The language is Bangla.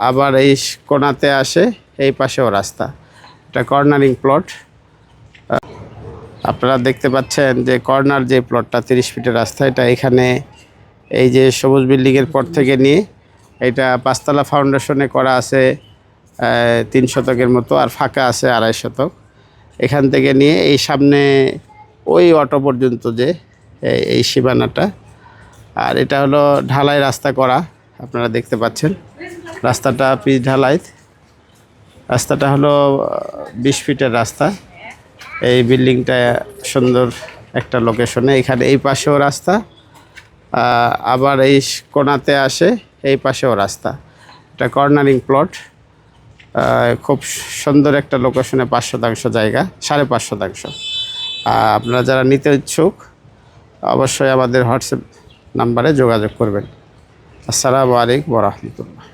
আবার এই কোণাতে আসে, এই পাশেও রাস্তা। এটা কর্নারিং প্লট। আপনারা দেখতে পাচ্ছেন যে কর্নার যে প্লটটা 30 ফিটের রাস্তা, এটা এখানে এই যে সবুজ বিল্ডিংয়ের পর থেকে নিয়ে এটা 5 তলা ফাউন্ডেশনে করা আছে 3 শতকের মতো, আর ফাঁকা আছে 2.5 শতক। এখান থেকে নিয়ে এই সামনে ওই অটো পর্যন্ত যে এই সীমানাটা, আর এটা হলো ঢালাই রাস্তা করা। আপনারা দেখতে পাচ্ছেন রাস্তাটা পিচ ঢালাই। রাস্তাটা হলো 20 ফিটের রাস্তা। এই বিল্ডিংটা সুন্দর একটা লোকেশনে, এখানে এই পাশেও রাস্তা, আবার এই কোণাতে আসে, এই পাশেও রাস্তা। এটা কর্নারিং প্লট, খুব সুন্দর একটা লোকেশনে, 5 শতাংশ জায়গা, 5.5 শতাংশ। আপনারা যারা নিতে ইচ্ছুক অবশ্যই আমাদের হোয়াটসঅ্যাপ নাম্বারে যোগাযোগ করবেন। আসসালামু আলাইকুম ওয়া রাহমাতুল্লাহ।